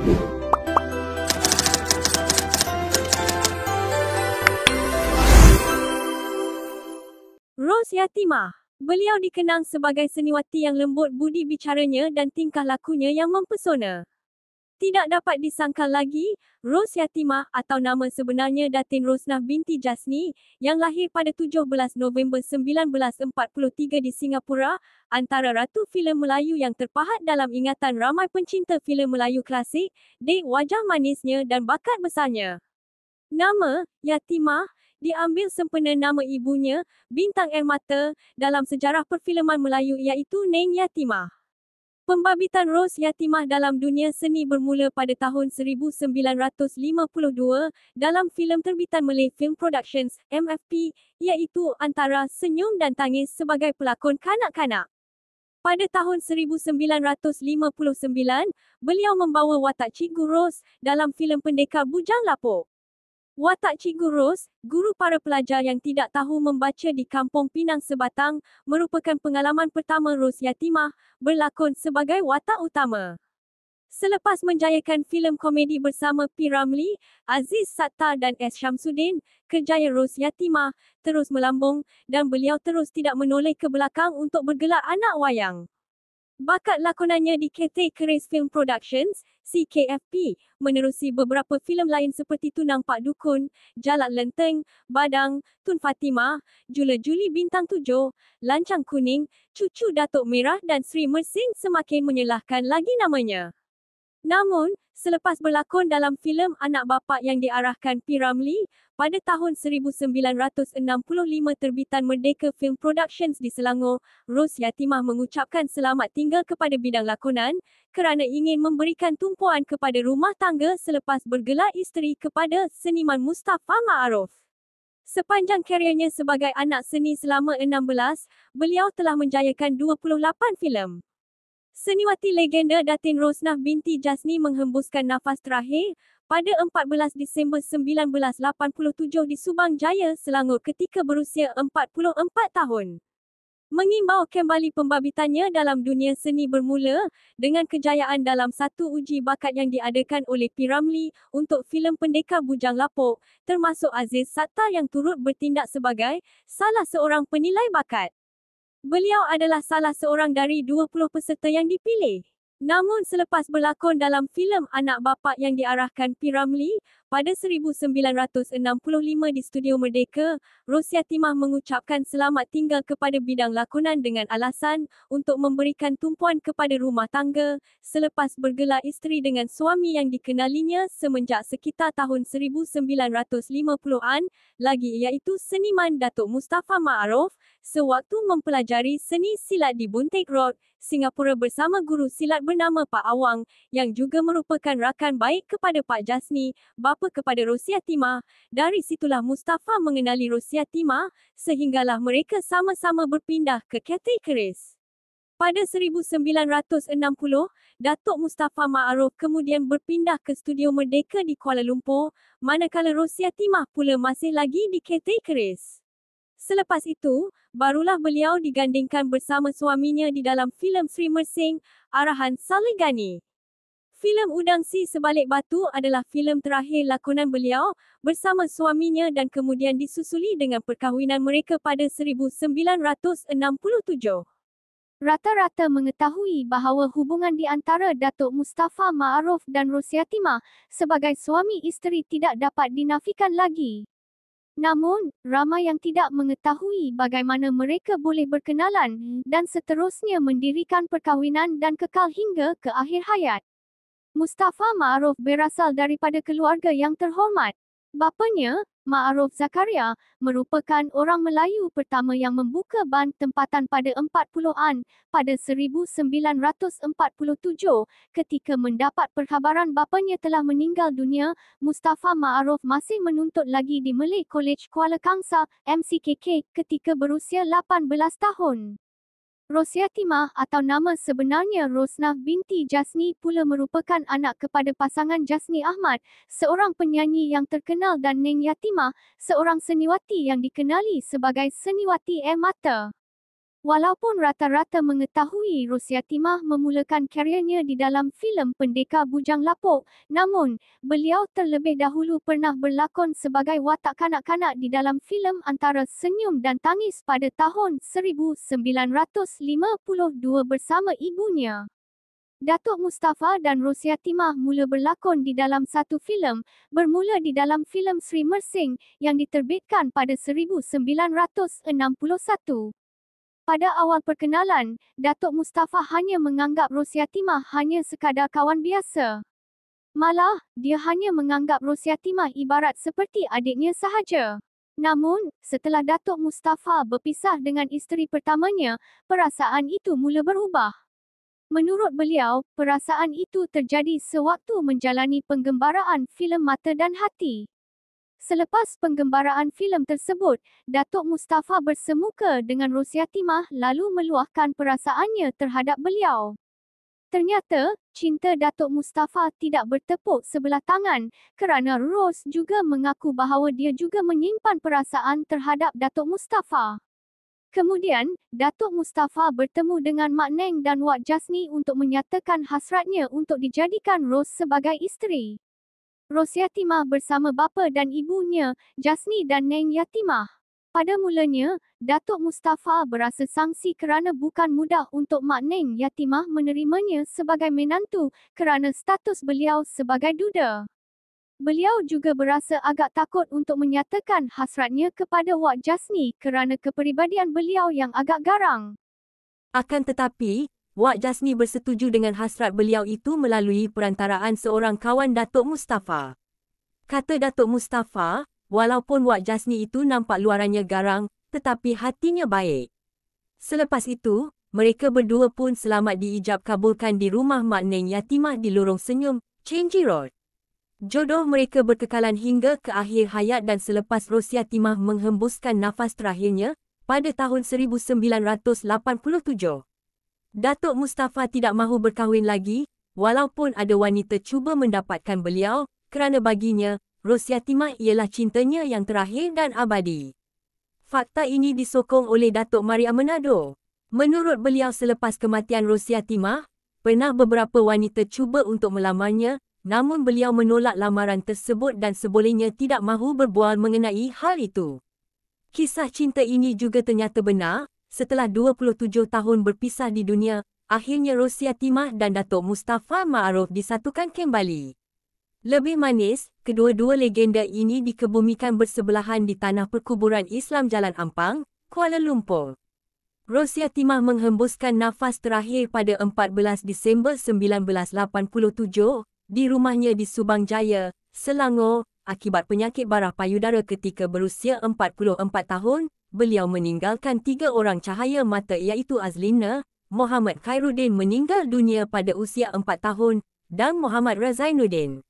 Rose Yatimah. Beliau dikenang sebagai seniwati yang lembut budi bicaranya dan tingkah lakunya yang mempesona. Tidak dapat disangkal lagi, Rose Yatimah atau nama sebenarnya Datin Rosnah binti Jasni, yang lahir pada 17 November 1943 di Singapura, antara ratu filem Melayu yang terpahat dalam ingatan ramai pencinta filem Melayu klasik, dek wajah manisnya dan bakat besarnya. Nama, Yatimah, diambil sempena nama ibunya, bintang air mata, dalam sejarah perfilman Melayu iaitu Neng Yatimah. Pembabitan Rose Yatimah dalam dunia seni bermula pada tahun 1952 dalam filem terbitan Malay Film Productions, MFP, iaitu Antara Senyum dan Tangis sebagai pelakon kanak-kanak. Pada tahun 1959, beliau membawa watak Cikgu Rose dalam filem Pendekar Bujang Lapuk. Watak Cikgu Rose, guru para pelajar yang tidak tahu membaca di Kampung Pinang Sebatang, merupakan pengalaman pertama Rose Yatimah berlakon sebagai watak utama. Selepas menjayakan filem komedi bersama P. Ramlee, Aziz Sattar dan S. Syamsuddin, kerjaya Rose Yatimah terus melambung dan beliau terus tidak menoleh ke belakang untuk bergelar anak wayang. Bakat lakonannya di Cathay Keris Film Productions, CKFP, menerusi beberapa filem lain seperti Tunang Pak Dukun, Jalak Lenteng, Badang, Tun Fatimah, Jula Juli Bintang 7, Lancang Kuning, Cucu Datuk Merah dan Sri Mersing semakin menyelahkan lagi namanya. Namun, selepas berlakon dalam filem Anak Bapak yang diarahkan P. Ramlee, pada tahun 1965 terbitan Merdeka Film Productions di Selangor, Rose Yatimah mengucapkan selamat tinggal kepada bidang lakonan, kerana ingin memberikan tumpuan kepada rumah tangga selepas bergelar isteri kepada seniman Mustafa Ma'aruf. Sepanjang kariernya sebagai anak seni selama 16, beliau telah menjayakan 28 filem. Seniwati legenda Datin Rosnah binti Jasni menghembuskan nafas terakhir pada 14 Disember 1987 di Subang Jaya, Selangor ketika berusia 44 tahun. Mengimbau kembali pembabitannya dalam dunia seni bermula dengan kejayaan dalam satu uji bakat yang diadakan oleh P. Ramlee untuk filem Pendekar Bujang Lapuk, termasuk Aziz Sattar yang turut bertindak sebagai salah seorang penilai bakat. Beliau adalah salah seorang dari 20 peserta yang dipilih. Namun selepas berlakon dalam filem Anak Bapak yang diarahkan P. Ramlee pada 1965 di Studio Merdeka, Rose Yatimah mengucapkan selamat tinggal kepada bidang lakonan dengan alasan untuk memberikan tumpuan kepada rumah tangga selepas bergelar isteri dengan suami yang dikenalinya semenjak sekitar tahun 1950-an lagi iaitu seniman Datuk Mustafa Ma'aruf sewaktu mempelajari seni silat di Buntik Road, Singapura bersama guru silat bernama Pak Awang yang juga merupakan rakan baik kepada Pak Jasni, bapa kepada Rose Yatimah. Dari situlah Mustafa mengenali Rose Yatimah sehinggalah mereka sama-sama berpindah ke Cathay Keris. Pada 1960, Datuk Mustafa Ma'aruf kemudian berpindah ke Studio Merdeka di Kuala Lumpur, manakala Rose Yatimah pula masih lagi di Cathay Keris. Selepas itu, barulah beliau digandingkan bersama suaminya di dalam filem Sri Mersing, arahan Saleh Ghani. Filem Udang Si Sebalik Batu adalah filem terakhir lakonan beliau bersama suaminya dan kemudian disusuli dengan perkahwinan mereka pada 1967. Rata-rata mengetahui bahawa hubungan di antara Datuk Mustafa Ma'aruf dan Rose Yatimah sebagai suami isteri tidak dapat dinafikan lagi. Namun, ramai yang tidak mengetahui bagaimana mereka boleh berkenalan dan seterusnya mendirikan perkahwinan dan kekal hingga ke akhir hayat. Mustafa Ma'aruf berasal daripada keluarga yang terhormat. Bapanya, Ma'aruf Zakaria, merupakan orang Melayu pertama yang membuka ban tempatan pada 40-an. Pada 1947, ketika mendapat perkhabaran bapanya telah meninggal dunia, Mustafa Ma'aruf masih menuntut lagi di Malay College Kuala Kangsar, MCKK, ketika berusia 18 tahun. Rose Yatimah atau nama sebenarnya Rosnah binti Jasni pula merupakan anak kepada pasangan Jasni Ahmad, seorang penyanyi yang terkenal dan Neng Yatimah, seorang seniwati yang dikenali sebagai seniwati air mata. Walaupun rata-rata mengetahui Rosyatimah memulakan kariernya di dalam filem Pendekar Bujang Lapuk, namun, beliau terlebih dahulu pernah berlakon sebagai watak kanak-kanak di dalam filem Antara Senyum dan Tangis pada tahun 1952 bersama ibunya. Datuk Mustafa dan Rosyatimah mula berlakon di dalam satu filem, bermula di dalam filem Sri Mersing yang diterbitkan pada 1961. Pada awal perkenalan, Datuk Mustafa hanya menganggap Rosyatimah hanya sekadar kawan biasa. Malah, dia hanya menganggap Rosyatimah ibarat seperti adiknya sahaja. Namun, setelah Datuk Mustafa berpisah dengan isteri pertamanya, perasaan itu mula berubah. Menurut beliau, perasaan itu terjadi sewaktu menjalani penggembaraan filem Mata dan Hati. Selepas penggembaraan filem tersebut, Datuk Mustafa bersemuka dengan Rosyatimah lalu meluahkan perasaannya terhadap beliau. Ternyata, cinta Datuk Mustafa tidak bertepuk sebelah tangan kerana Ros juga mengaku bahawa dia juga menyimpan perasaan terhadap Datuk Mustafa. Kemudian, Datuk Mustafa bertemu dengan Mak Neng dan Wak Jasni untuk menyatakan hasratnya untuk dijadikan Ros sebagai isteri. Rosyatimah bersama bapa dan ibunya, Jasni dan Neng Yatimah. Pada mulanya, Datuk Mustafa berasa sangsi kerana bukan mudah untuk Mak Neng Yatimah menerimanya sebagai menantu kerana status beliau sebagai duda. Beliau juga berasa agak takut untuk menyatakan hasratnya kepada Wak Jasni kerana kepribadian beliau yang agak garang. Akan tetapi, Wak Jasni bersetuju dengan hasrat beliau itu melalui perantaraan seorang kawan Datuk Mustafa. Kata Datuk Mustafa, walaupun Wak Jasni itu nampak luarannya garang, tetapi hatinya baik. Selepas itu, mereka berdua pun selamat diijab kabulkan di rumah Mak Neng Yatimah di Lorong Senyum, Chenji Road. Jodoh mereka berkekalan hingga ke akhir hayat dan selepas Rosyatimah menghembuskan nafas terakhirnya pada tahun 1987. Datuk Mustafa tidak mahu berkahwin lagi, walaupun ada wanita cuba mendapatkan beliau, kerana baginya, Rosyatimah ialah cintanya yang terakhir dan abadi. Fakta ini disokong oleh Datuk Maria Manado. Menurut beliau selepas kematian Rosyatimah, pernah beberapa wanita cuba untuk melamarnya, namun beliau menolak lamaran tersebut dan sebolehnya tidak mahu berbual mengenai hal itu. Kisah cinta ini juga ternyata benar. Setelah 27 tahun berpisah di dunia, akhirnya Rosyatimah dan Datuk Mustafa Ma'aruf disatukan kembali. Lebih manis, kedua-dua legenda ini dikebumikan bersebelahan di Tanah Perkuburan Islam Jalan Ampang, Kuala Lumpur. Rosyatimah menghembuskan nafas terakhir pada 14 Disember 1987 di rumahnya di Subang Jaya, Selangor, akibat penyakit barah payudara ketika berusia 44 tahun. Beliau meninggalkan 3 orang cahaya mata iaitu Azlina, Muhammad Khairuddin meninggal dunia pada usia 4 tahun dan Muhammad Razainuddin.